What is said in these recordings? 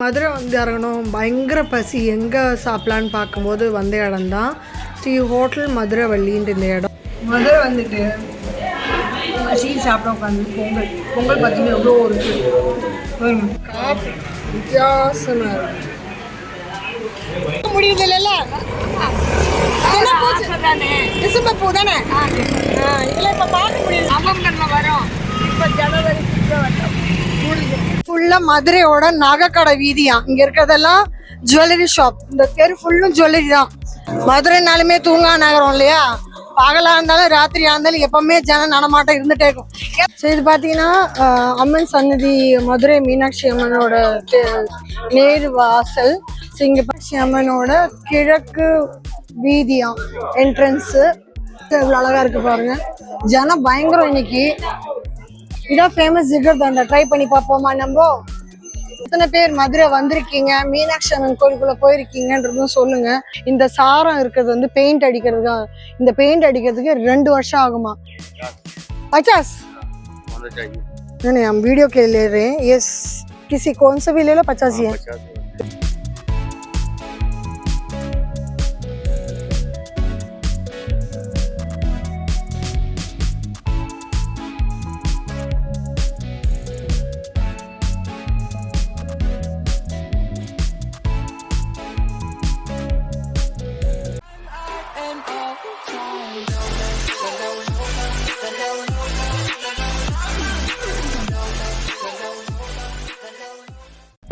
மதுரை வந்து இறங்கணும். பயங்கர பசி. எங்கே சாப்பிட்லான்னு பார்க்கும்போது வந்த இடம் தான் ஸ்ரீ ஹோட்டல் மதுரை வள்ளின்ட்டு இந்த இடம். மதுரை வந்துட்டு பசி சாப்பிட உட்காந்து பொங்கல் பார்த்தீங்கன்னா எவ்வளோ இருக்குது. காஃபி வித்தியாசமாக இருக்கு. முடியுது இல்லைல்ல, டிசம்பர் பூ தானே இதில் இப்போ பார்க்க முடியுது. நவம்பரில் வரும். இப்போ ஜனவரி ஃபுல்லாக மதுரையோட நகைக்கடை வீதியா. இங்கே இருக்கிறதெல்லாம் ஜுவல்லரி ஷாப். இந்த தெரு ஃபுல்லும் ஜுவல்லரி தான். மதுரைனாலுமே தூங்கா நகரம் இல்லையா? பகலாக இருந்தாலும் ராத்திரியாக இருந்தாலும் எப்பவுமே ஜன நடமாட்டம் இருந்துகிட்டே இருக்கும். சரி, இது பார்த்தீங்கன்னா அம்மன் சன்னதி மதுரை மீனாட்சி அம்மனோட நேரு வாசல். ஸோ இங்கே மீனாட்சி அம்மனோட கிழக்கு வீதியா என்ட்ரன்ஸு. இவ்வளோ அழகாக இருக்குது பாருங்க. ஜனம் பயங்கரம் இன்னைக்கு. இதான் ஃபேமஸ் ஜிகர்தண்டா. ட்ரை பண்ணி பார்ப்போமா நம்ம? எத்தனை பேர் மதுரை வந்திருக்கீங்க, மீனாட்சி அம்மன் கோயிலுக்குள்ள போயிருக்கீங்கன்றதும் சொல்லுங்க. இந்த சாரம் இருக்கிறது வந்து பெயிண்ட் அடிக்கிறதுக்கு. இந்த பெயிண்ட் அடிக்கிறதுக்கு 2 வருஷம் ஆகுமா? 50 नहीं, हम वीडियो के ले रहे हैं. ये किसी कौन सा भी ले लो, 50 ही है.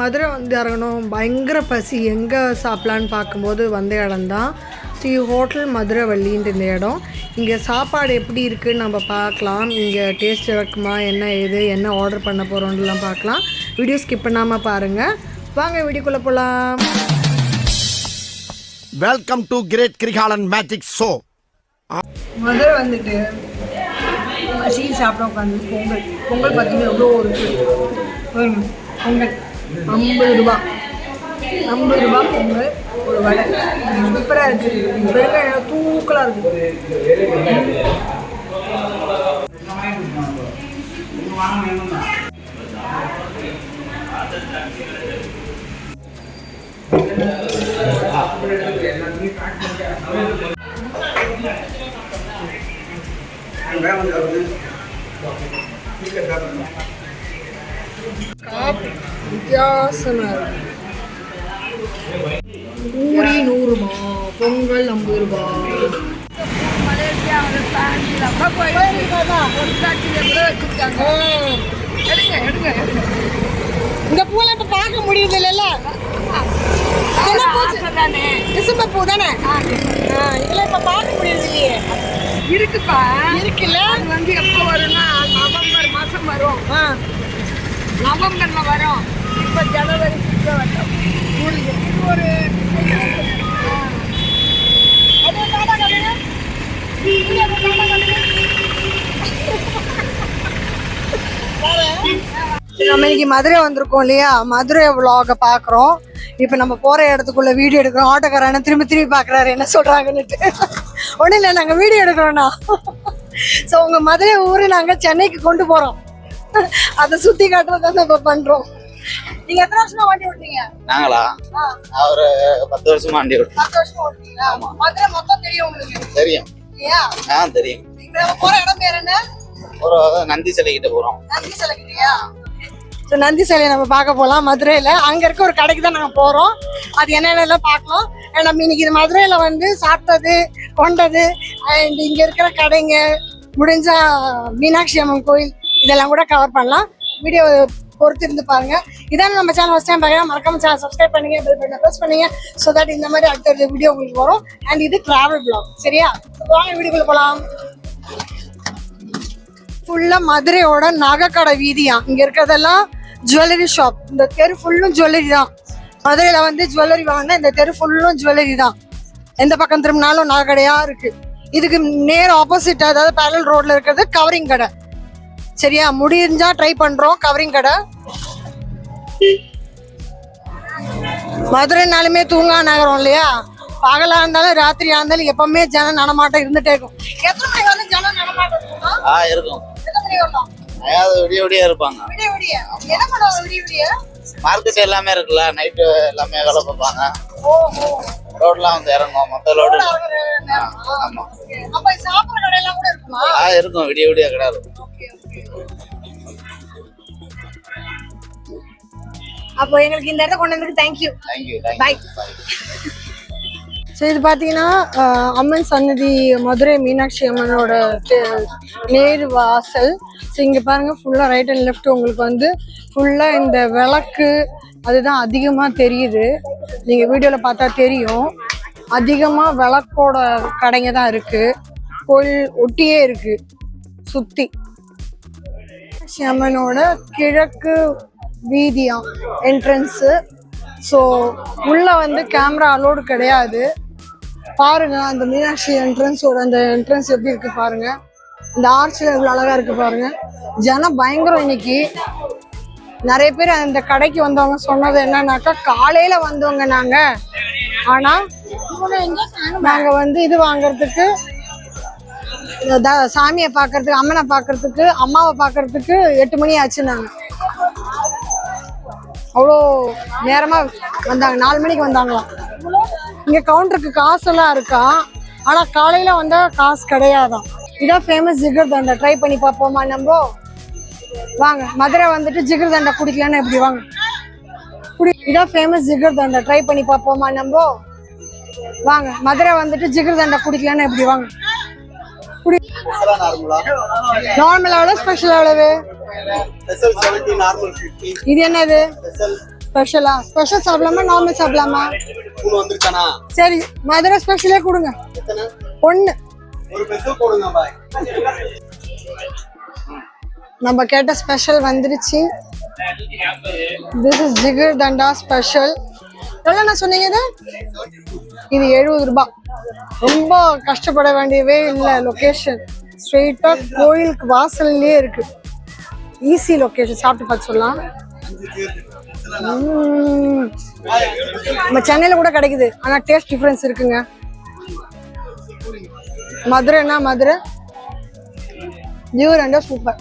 மதுரை வந்து இறங்கணும். பயங்கர பசி. எங்கே சாப்பிட்லான்னு பார்க்கும்போது வந்த இடம் தான் ஸ்ரீ ஹோட்டல் மதுரை வள்ளின்ட்டு இந்த இடம். இங்கே சாப்பாடு எப்படி இருக்குதுன்னு நம்ம பார்க்கலாம். இங்கே டேஸ்ட் இருக்குமா, என்ன ஏது, என்ன ஆர்டர் பண்ண போகிறோன்றலாம் பார்க்கலாம். வீடியோ ஸ்கிப் பண்ணாமல் பாருங்கள். வாங்க வீடியோக்குள்ளே போகலாம். Welcome to great Kirikalan magic show. Madurai வந்துட்டு பசி சாப்பிட உட்காந்து பொங்கல் பார்த்தீங்கன்னா எவ்வளோ இருக்குது. பொங்கல் 50 ரூபா. 50 ரூபா பொங்கல், ஒரு வடை. சூப்பராக இருக்குது. பெருங்காயம் தூக்கலாக இருக்குது. காஃபி வித்தியாசமாக இருக்கு. பூரி 100 ரூபா, பொங்கல் 50 ரூபா. இந்த பூவில் இப்போ பார்க்க முடியுது இல்லைல்ல, டிசம்பர் பூ தானே இதில் இப்போ பார்க்க முடியுது இல்லையே? இருக்குப்பா, இருக்குல்ல. அது வந்து எப்போ வரும்னா நவம்பர் மாதம் வரும். நவம்பரில் வரும். இப்போ ஜனவரி வரும். ஒரு நம்ம இன்னைக்கு மதுரை வந்திருக்கோம் இல்லையா? மதுரை vlog பார்க்குறோம். இப்போ நம்ம போகிற இடத்துக்குள்ள வீடியோ எடுக்கிறோம். ஆட்டோக்காரன திரும்பி பார்க்குறாரு என்ன சொல்கிறாங்கன்னுட்டு. ஒன்றும் இல்லை, நாங்கள் வீடியோ எடுக்கிறோண்ணா. ஸோ உங்கள் மதுரை ஊர் நாங்கள் சென்னைக்கு கொண்டு போகிறோம். அதை சுற்றி காட்டுறதை தான் இப்போ பண்ணுறோம். நீங்க எத்தனை வருஷமா வண்டி ஓட்டுறீங்க? நாங்களா ஒரு 10 வருஷமா வண்டி ஓட்டுறோம். 10 வருஷமா ஓட்டுறீங்களா? மதுரை மொத்தம் தெரியும் உங்களுக்கு? தெரியும். தெரியும். நீங்க போற இடம் பேர் என்ன? ஒரு நந்தி சிலை கிட்ட போறோம். நந்தி சிலை கிட்டயா? சோ நந்தி சிலையை நம்ம பார்க்க போலாம் மதுரையில. அங்க இருக்க ஒரு கடைக்கு தான் நாங்க போறோம். அது என்னென்னலாம் பார்க்கலாம். நம்ம இன்னைக்கு இது மதுரையில வந்து சாப்பிட்டது கொண்டது அண்ட் இங்க இருக்கிற கடைங்க, முடிஞ்சா மீனாட்சி அம்மன் கோயில் இதெல்லாம் கூட கவர் பண்ணலாம். வீடியோ பொறுத்து இருந்து பாருங்க. இதான் நம்ம சேனல் ஃபர்ஸ்ட் டைம் பாருங்க, மறக்காம சேனல் சப்ஸ்கிரைப் பண்ணுங்க, பெல் பட்டனை பிரஸ் பண்ணுங்க. ஸோ தட் இந்த மாதிரி அடுத்த வீடியோ உங்களுக்கு வரும். அண்ட் இது டிராவல் vlog. சரியா? வாங்க வீடியோக்குள்ள போகலாம். ஃபுல்லாக மதுரையோட நகைக்கடை வீதியா. இங்கே இருக்கிறதெல்லாம் ஜுவல்லரி ஷாப். இந்த தெரு ஃபுல்லும் ஜுவல்லரி தான். மதுரையில் வந்து ஜுவல்லரி வாங்கினா இந்த தெரு ஃபுல்லும் ஜுவல்லரி தான். எந்த பக்கம் திரும்பினாலும் நகை கடையாக இருக்குது. இதுக்கு நேர் ஆப்போசிட், அதாவது பேரல் ரோட்ல இருக்கிறது கவரிங் கடை. சரியா? முடிஞ்சா ட்ரை பண்றோம் கவரிங் கடை. மதுரைனாலுமே தூங்கா நகரம் இல்லையா? பகலா இருந்தாலும் ராத்திரியா இருந்தாலும் எப்பவுமே ஜன நடமாட்டம் இருந்துட்டே இருக்கும். எத்தனை மணி வரைக்கும் ஜன நடமாட்டம் இருக்கும்? இருக்கும். எத்தனை மணி வரலாம்? விடிய விடிய இருப்பாங்க. விடிய விடிய என்ன பண்ணுவாங்க? விடிய விடிய மார்க்கெட் எல்லாமே இருக்குல்ல, நைட்டு எல்லாமே வேலை பார்ப்பாங்க. ரோட்லாம் வந்து இறங்கும், மொத்த லோடு. ஆமா. அப்ப சாப்பிடுற கடையெல்லாம் கூட இருக்குமா? இருக்கும், விடிய விடிய கடை இருக்கும். அப்போ எங்களுக்கு இந்த இடத்த கொண்டு வந்ததுக்கு தேங்க்யூ. தேங்க்யூ. Bye. ஸோ இது பார்த்தீங்கன்னா அம்மன் சன்னதி மதுரை மீனாட்சி அம்மனோட நேர் வாசல். ஸோ இங்கே பாருங்கள் ஃபுல்லாக ரைட் அண்ட் லெஃப்ட் உங்களுக்கு வந்து ஃபுல்லாக இந்த விளக்கு அதுதான் அதிகமாக தெரியுது. நீங்கள் வீடியோவில் பார்த்தா தெரியும், அதிகமாக விளக்கோட கடைங்க தான் இருக்குது. கோயில் ஒட்டியே இருக்குது சுற்றி. மீனாட்சி அம்மனோட கிழக்கு வீதியா என்ட்ரன்ஸு. ஸோ உள்ளே வந்து கேமரா அலோடு கிடையாது. பாருங்க அந்த மீனாட்சி என்ட்ரன்ஸோட அந்த என்ட்ரன்ஸ் எப்படி இருக்கு பாருங்க. இந்த ஆர்ச்சில் எவ்வளோ அழகா இருக்கு பாருங்க. ஜனம் பயங்கரம் இன்னைக்கு. நிறைய பேர் அந்த கடைக்கு வந்தவங்க சொன்னது என்னன்னாக்கா, காலையில வந்தவங்க நாங்க, ஆனா நாங்க வந்து இது வாங்கறதுக்கு, சாமியை பார்க்கறதுக்கு, அம்மனை பார்க்கறதுக்கு, அம்மாவை பார்க்கறதுக்கு 8 மணி ஆச்சு. நாங்க அவ்வளோ நேரமா வந்தாங்க, 4 மணிக்கு வந்தாங்களாம். இங்க கவுண்டருக்கு காசெல்லாம் இருக்கா, ஆனா காலையில வந்தா காசு கிடையாதான். இதான் ஃபேமஸ் ஜிகர் தண்டா. ட்ரை பண்ணி பார்ப்போமா நம்ம? வாங்க. மதுரை வந்துட்டு ஜிகர் தண்டா குடிக்கலன்னு எப்படி? வாங்க இதான் ஃபேமஸ் ஜிகர் தண்டா. ட்ரை பண்ணி பார்ப்போமா நம்ம? வாங்க. மதுரை வந்துட்டு ஜிகர் தண்டா குடிக்கலன்னு எப்படி? வாங்க நார்மல் எவ்வளவு, ஸ்பெஷல் எவ்வளவு? இது என்னது ஸ்பெஷலா? ஸ்பெஷல் சாப்பிடலாமா நார்மல் சாப்பிடலாமா? சரி, மதுரை ஸ்பெஷலே கொடுங்க. 1 நம்ம கேட்ட ஸ்பெஷல் வந்துருச்சு. This is jigarthanda special. எவ்வளோண்ணா சொன்னீங்க இது? இது 70 ரூபாய். ரொம்ப கஷ்டப்பட வேண்டியவே இல்லை. லொக்கேஷன் ஸ்ட்ரெயிட்டா கோயிலுக்கு வாசல்லே இருக்கு. Easy location. சாப்பிட்டு பார்த்து சொல்லலாம். நம்ம சென்னையில கூட கிடைக்குது, ஆனா டேஸ்ட் டிஃபரன்ஸ் இருக்குங்க. மதுரைன்னா மதுரை, ஜிகர் தண்டா சூப்பர்.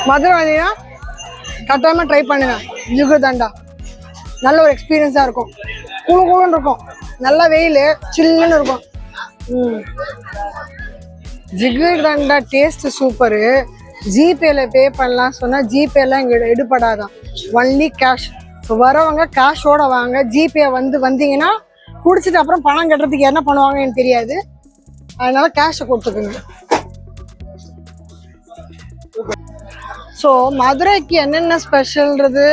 மதுரை வந்தீங்கன்னா கட்டாயமா ட்ரை பண்ணுங்க ஜிகர் தண்டா. நல்ல ஒரு எக்ஸ்பீரியன்ஸா இருக்கும். கூழு கூழுன்னு இருக்கும், நல்ல வெயில், சில்லுன்னு இருக்கும். ஜிகர் தண்டா டேஸ்ட் சூப்பரு. ஜிபேல பே பண்ணலாம் சொன்னா ஜிபேலாம் இங்க எடுபடாதான், ஒன்லி கேஷ். ஸோ வரவங்க கேஷோட வாங்க. ஜிபே வந்தீங்கன்னா குடிச்சிட்டு அப்புறம் பணம் கட்டுறதுக்கு என்ன பண்ணுவாங்கன்னு தெரியாது, அதனால கேஷை கொடுத்துக்குங்க. ஸோ மதுரைக்கு என்னென்ன ஸ்பெஷல்ன்றது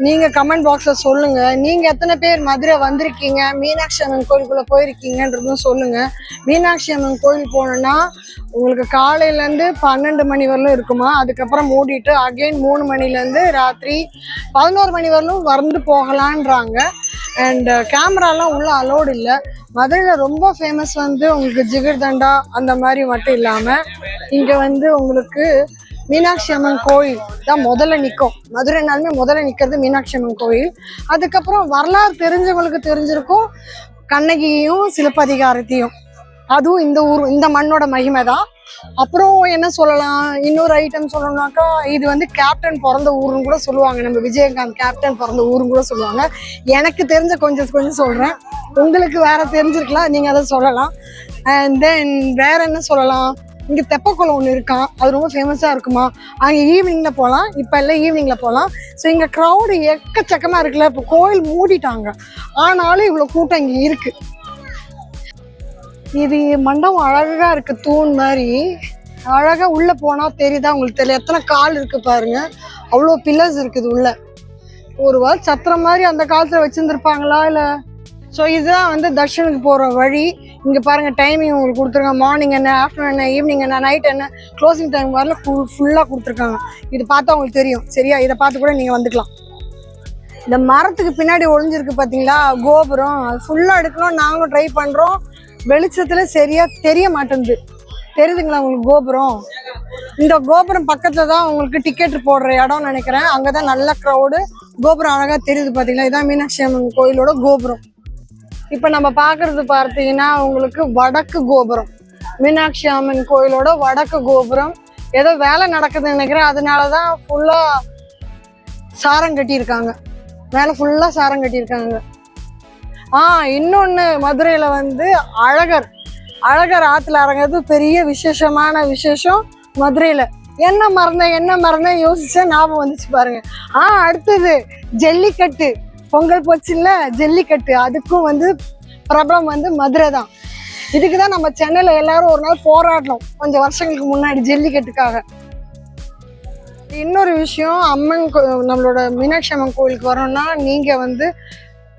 நீங்கள் கமெண்ட் பாக்ஸில் சொல்லுங்கள். நீங்கள் எத்தனை பேர் மதுரை வந்திருக்கீங்க, மீனாட்சி அம்மன் கோயிலுக்குள்ளே போயிருக்கீங்கன்றதும் சொல்லுங்கள். மீனாட்சி அம்மன் கோயில் போனோன்னா உங்களுக்கு காலையிலேருந்து 12 மணி வரலும் இருக்குமா. அதுக்கப்புறம் மூடிட்டு அகெயின் 3 மணிலேருந்து ராத்திரி 11 மணி வரலும் வந்து போகலான்றாங்க. அண்ட் கேமராலாம் உள்ள அலோடு இல்லை. மதுரையில் ரொம்ப ஃபேமஸ் வந்து உங்களுக்கு ஜிகர் தண்டா அந்த மாதிரி மட்டும் இல்லாமல் இங்கே வந்து உங்களுக்கு மீனாட்சி அம்மன் கோயில் தான் முதல்ல நிற்கும். மதுரைனாலுமே முதல்ல நிற்கிறது மீனாட்சி அம்மன் கோயில். அதுக்கப்புறம் வரலாறு தெரிஞ்சவங்களுக்கு தெரிஞ்சிருக்கும் கண்ணகியையும் சிலப்பதிகாரத்தையும். அதுவும் இந்த ஊர், இந்த மண்ணோட மகிமை தான். அப்புறம் என்ன சொல்லலாம், இன்னொரு ஐட்டம் சொல்லணும்னாக்கா, இது வந்து கேப்டன் பிறந்த ஊருன்னு கூட சொல்லுவாங்க. நம்ம விஜயகாந்த் கேப்டன் பிறந்த ஊருன்னு கூட சொல்லுவாங்க. எனக்கு தெரிஞ்ச கொஞ்சம் சொல்கிறேன், உங்களுக்கு வேற தெரிஞ்சிருக்கலாம், நீங்கள் அதை சொல்லலாம். அண்ட் தென் வேற என்ன சொல்லலாம், இங்கே தெப்பக்குளம் ஒன்று இருக்கான், அது ரொம்ப ஃபேமஸாக இருக்குமா. அங்கே ஈவினிங்கில் போகலாம், இப்போ எல்லாம் ஈவினிங்கில் போகலாம். ஸோ இங்கே க்ரௌடு எக்கச்சக்கமாக இருக்குல்ல. இப்போ கோயில் மூடிட்டாங்க, ஆனாலும் இவ்வளோ கூட்டம் இங்கே இருக்குது. இது மண்டபம் அழகாக இருக்குது, தூண் மாதிரி அழகாக. உள்ளே போனால் தெரியுதா உங்களுக்கு? தெரியல எத்தனை கால் இருக்குது பாருங்க, அவ்வளோ பில்லர்ஸ் இருக்குது உள்ள. ஒரு வாரம் சத்திரம் மாதிரி அந்த காலத்தில் வச்சுருந்துருப்பாங்களா இல்லை? ஸோ இதுதான் வந்து தர்ஷனுக்கு போகிற வழி. இங்கே பாருங்கள் டைமிங் உங்களுக்கு கொடுத்துருக்காங்க. மார்னிங் என்ன, ஆஃப்டர்நூன் என்ன, ஈவினிங் என்ன, நைட் என்ன, க்ளோசிங் டைம் வரல ஃபுல்லாக கொடுத்துருக்காங்க. இது பார்த்தா உங்களுக்கு தெரியும் சரியா? இதை பார்த்து கூட நீங்கள் வந்துக்கலாம். இந்த மரத்துக்கு பின்னாடி ஒளிஞ்சிருக்கு பார்த்தீங்களா கோபுரம், அது ஃபுல்லாக எடுக்கணும். நாங்களும் ட்ரை பண்ணுறோம், வெளிச்சத்தில் சரியாக தெரிய மாட்டேங்குது. தெரியுதுங்களா உங்களுக்கு கோபுரம்? இந்த கோபுரம் பக்கத்தில் தான் உங்களுக்கு டிக்கெட் போடுற இடம்னு நினைக்கிறேன். அங்கே தான் நல்ல க்ரௌடு. கோபுரம் அழகாக தெரியுது பார்த்தீங்களா? இதான் மீனாட்சி அம்மன் கோயிலோட கோபுரம். இப்போ நம்ம பார்க்குறது பார்த்தீங்கன்னா உங்களுக்கு வடக்கு கோபுரம், மீனாட்சி அம்மன் கோயிலோட வடக்கு கோபுரம். ஏதோ வேலை நடக்குதுன்னு நினைக்கிறேன், அதனால தான் ஃபுல்லாக சாரம் கட்டியிருக்காங்க, மேல ஃபுல்லா சாரம் கட்டியிருக்காங்க. இன்னொன்னு மதுரையில வந்து அழகர் ஆத்துல இறங்குறது பெரிய விசேஷமான விசேஷம் மதுரையில. என்ன மறந்தேன் யோசிச்சா ஞாபகம் வந்துச்சு பாருங்க. அடுத்தது ஜல்லிக்கட்டு, பொங்கல் போச்சுல்ல ஜல்லிக்கட்டு, அதுக்கும் வந்து பிரபலம் வந்து மதுரை தான். இதுக்குதான் நம்ம சென்னையில எல்லாரும் ஒரு நாள் போராடணும் கொஞ்சம் வருஷங்களுக்கு முன்னாடி ஜல்லிக்கட்டுக்காக. இன்னொரு விஷயம், நம்மளோட மீனாட்சி அம்மன் கோயிலுக்கு வரணும்னா நீங்க வந்து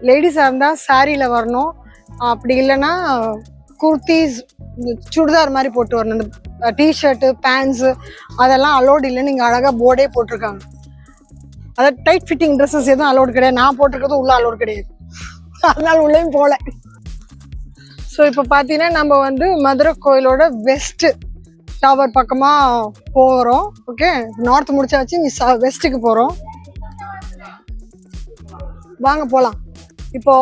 லேடிஸா இருந்தா சாரியில வரணும், அப்படி இல்லைன்னா குர்த்திஸ் சுடிதார் மாதிரி போட்டு வரணும். இந்த டிஷர்ட்டு பேண்ட்ஸு அதெல்லாம் அலோடு இல்லை. நீங்கள் அழகாக போர்டே போட்டிருக்காங்க. அதாவது டைட் ஃபிட்டிங் ட்ரெஸ்ஸஸ் எதுவும் அலோடு கிடையாது. நான் போட்டிருக்கிறதும் உள்ள அலோடு கிடையாது, அதனால உள்ளேயும் போகல. ஸோ இப்போ பார்த்தீங்கன்னா நம்ம வந்து மதுரை கோயிலோட வெஸ்ட் டவர் பக்கமாக போகிறோம். ஓகே, நார்த் முடிச்சாச்சு, வெஸ்ட்டுக்கு போகிறோம். வாங்க போகலாம். இப்போ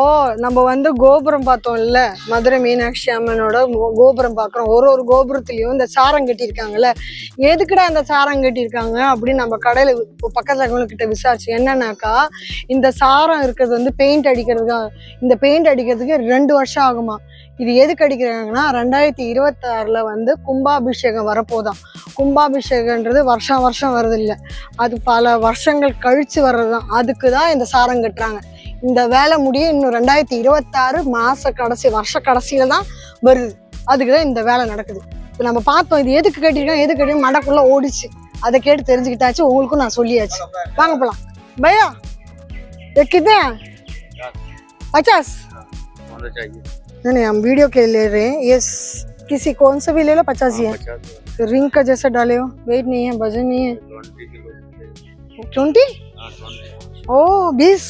நம்ம வந்து கோபுரம் பார்த்தோம் இல்ல, மதுரை மீனாட்சி அம்மனோட கோபுரம் பார்க்குறோம். ஒரு கோபுரத்துலயும் இந்த சாரம் கட்டியிருக்காங்கல்ல, எதுக்குடா இந்த சாரம் கட்டியிருக்காங்க அப்படின்னு நம்ம கடையில பக்கத்துல இருக்கவங்ககிட்ட விசாரிச்சு என்னன்னாக்கா, இந்த சாரம் இருக்கிறது வந்து பெயிண்ட் அடிக்கிறதுக்கா. இந்த பெயிண்ட் அடிக்கிறதுக்கு 2 வருஷம் ஆகுமா. இது எதுக்கு அடிக்கிறாங்கன்னா 2026 வந்து கும்பாபிஷேகம் வரப்போதான். கும்பாபிஷேகன்றது வருஷம் வருது இல்லை, அது பல வருஷங்கள் கழிச்சு வர்றதுதான். அதுக்கு தான் இந்த சாரம் கட்டுறாங்க. இந்த வேலை முடிய இன்னும் 2026 மாச கடைசி வருஷ கடைசியில தான் வருது. அதுக்குதான் இந்த வேலை நடக்குது. இப்போ நம்ம பார்த்தோம் இது எதுக்கு கட்டிருக்கோம், எதுக்கு கட்டி மடக்குள்ள ஓடிச்சு, அதை கேட்டு தெரிஞ்சுக்கிட்டாச்சு. உங்களுக்கும் நான் சொல்லியாச்சு. வாங்க போலாம். பையா कितने 50? नहीं, हम वीडियो के ले रहे हैं. यस, किसी कौन सा भी ले लो, 50 ही है. रिंग का जैसा डाले हो, वेट नहीं है, वजन नहीं है. 20? ओ 20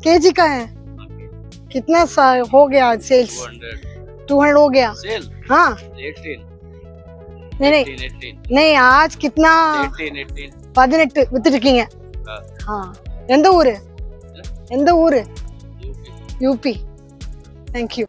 केजी का है. कितना हो गया सेल्स? 200 हो गया. हाँ, 18. नहीं आज कितना? 18 வித்துருக்கீங்க. எந்த ஊரு? யூபி. Thank you.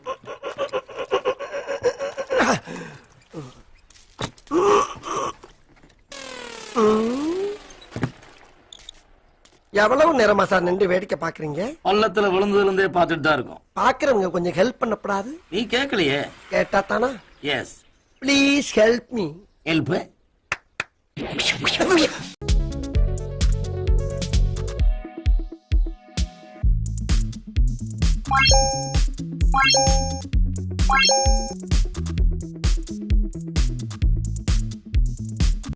எவ்வளவு நேரமா சார் நின்று வேடிக்கை பாக்குறீங்க? பள்ளத்துல விழுந்ததுல இருந்தே பாத்துட்டு தான் இருக்கோம். பாக்குறவங்க கொஞ்சம் ஹெல்ப் பண்ணப்படாது? நீ கேட்கலையே. கேட்டா தானா? Yes, please help me. Help